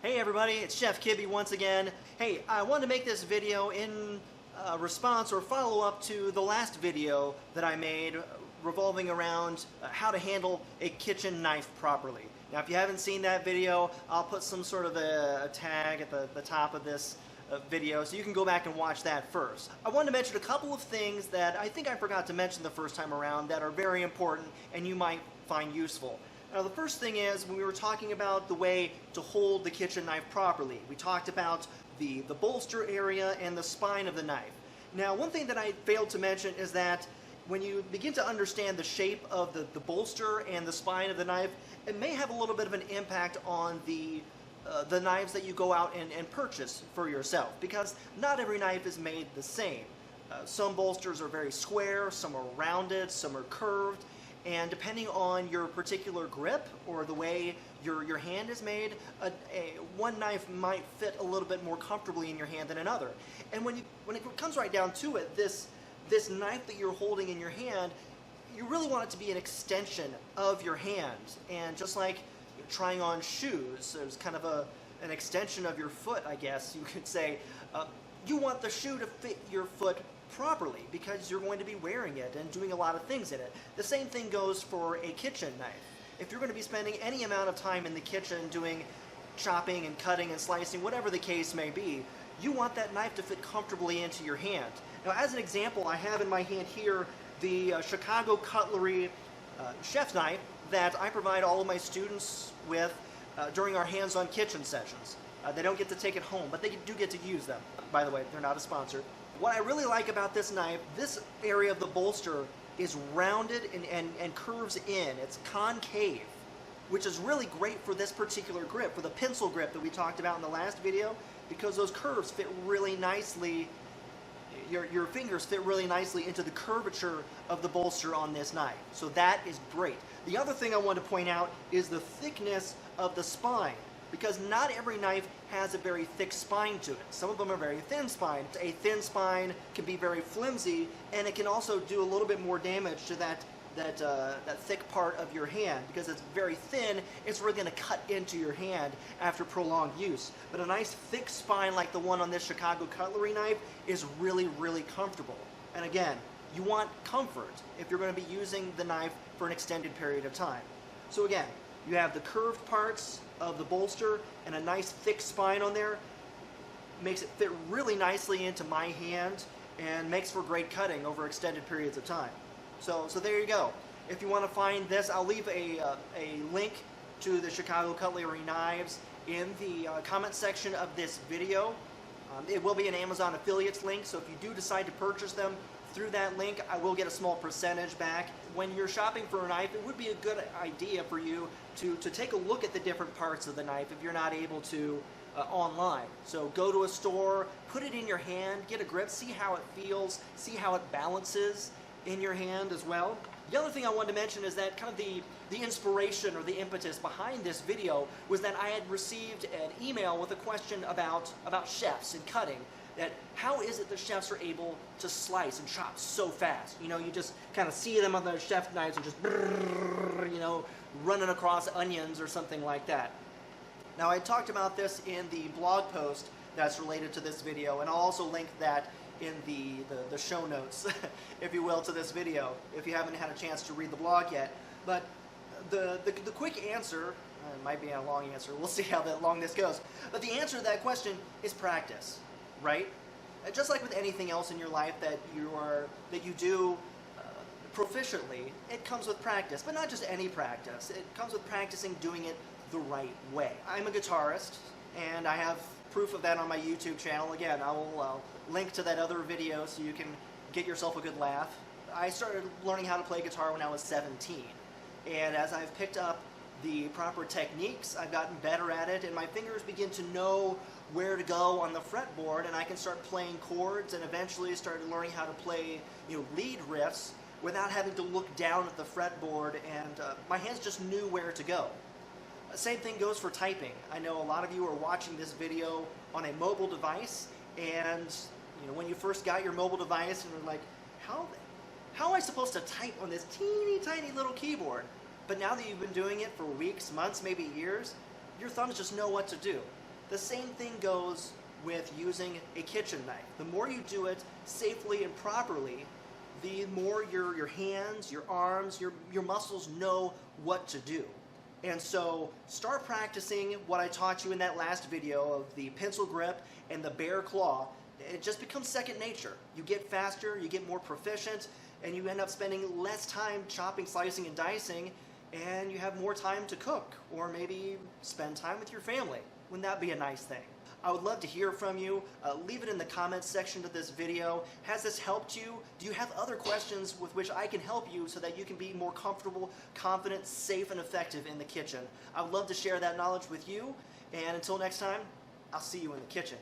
Hey everybody, it's Chef Kibby once again. Hey, I wanted to make this video in response or follow-up to the last video that I made revolving around how to handle a kitchen knife properly. Now if you haven't seen that video, I'll put some sort of a tag at the top of this video so you can go back and watch that first. I wanted to mention a couple of things that I think I forgot to mention the first time around that are very important and you might find useful. Now the first thing is, when we were talking about the way to hold the kitchen knife properly, we talked about the bolster area and the spine of the knife. Now one thing that I failed to mention is that when you begin to understand the shape of the bolster and the spine of the knife, it may have a little bit of an impact on the knives that you go out and purchase for yourself, because not every knife is made the same. Some bolsters are very square, some are rounded, some are curved, and depending on your particular grip or the way your hand is made, one knife might fit a little bit more comfortably in your hand than another. And when it comes right down to it, this knife that you're holding in your hand, you really want it to be an extension of your hand. And just like trying on shoes, there's kind of an extension of your foot, I guess you could say. You want the shoe to fit your foot properly because you're going to be wearing it and doing a lot of things in it. The same thing goes for a kitchen knife. If you're going to be spending any amount of time in the kitchen doing chopping and cutting and slicing, whatever the case may be, you want that knife to fit comfortably into your hand. Now as an example, I have in my hand here the Chicago Cutlery chef's knife that I provide all of my students with during our hands-on kitchen sessions. They don't get to take it home, but they do get to use them. By the way, they're not a sponsor. What I really like about this knife, this area of the bolster is rounded and curves in. It's concave, which is really great for this particular grip, for the pencil grip that we talked about in the last video, because those curves fit really nicely, your fingers fit really nicely into the curvature of the bolster on this knife. So that is great. The other thing I want to point out is the thickness of the spine, because not every knife has a very thick spine to it. Some of them are very thin spine. A thin spine can be very flimsy, and it can also do a little bit more damage to that thick part of your hand. Because it's very thin, it's really going to cut into your hand after prolonged use. But a nice thick spine like the one on this Chicago Cutlery knife is really, really comfortable. And again, you want comfort if you're going to be using the knife for an extended period of time. So again, you have the curved parts of the bolster and a nice thick spine on there. Makes it fit really nicely into my hand and makes for great cutting over extended periods of time. So there you go. If you want to find this, I'll leave a link to the Chicago Cutlery knives in the comment section of this video. It will be an Amazon affiliates link, so if you do decide to purchase them through that link, I will get a small percentage back. When you're shopping for a knife, it would be a good idea for you to take a look at the different parts of the knife if you're not able to online. So go to a store, put it in your hand, get a grip, see how it feels, see how it balances in your hand as well. The other thing I wanted to mention is that kind of the inspiration or the impetus behind this video was that I had received an email with a question about chefs and cutting. That how is it that chefs are able to slice and chop so fast? You know, you just kind of see them on their chef knives and just, you know, running across onions or something like that. Now I talked about this in the blog post that's related to this video, and I'll also link that in the show notes, if you will, to this video, if you haven't had a chance to read the blog yet. But the quick answer, it might be a long answer, we'll see how long this goes, but the answer to that question is practice. Right? Just like with anything else in your life that you do proficiently, it comes with practice, but not just any practice. It comes with practicing doing it the right way. I'm a guitarist, and I have proof of that on my YouTube channel. Again, I will link to that other video so you can get yourself a good laugh. I started learning how to play guitar when I was 17, and as I've picked up the proper techniques, I've gotten better at it, and my fingers begin to know where to go on the fretboard, and I can start playing chords, and eventually started learning how to play, you know, lead riffs without having to look down at the fretboard, and my hands just knew where to go. Same thing goes for typing. I know a lot of you are watching this video on a mobile device, and you know, when you first got your mobile device and you're like, how am I supposed to type on this teeny tiny little keyboard? But now that you've been doing it for weeks, months, maybe years, your thumbs just know what to do. The same thing goes with using a kitchen knife. The more you do it safely and properly, the more your hands, your arms, your muscles know what to do. And so start practicing what I taught you in that last video of the pencil grip and the bear claw. It just becomes second nature. You get faster, you get more proficient, and you end up spending less time chopping, slicing, and dicing, and you have more time to cook, or maybe spend time with your family. Wouldn't that be a nice thing? I would love to hear from you. Leave it in the comments section of this video. Has this helped you? Do you have other questions with which I can help you so that you can be more comfortable, confident, safe, and effective in the kitchen? I would love to share that knowledge with you. And until next time, I'll see you in the kitchen.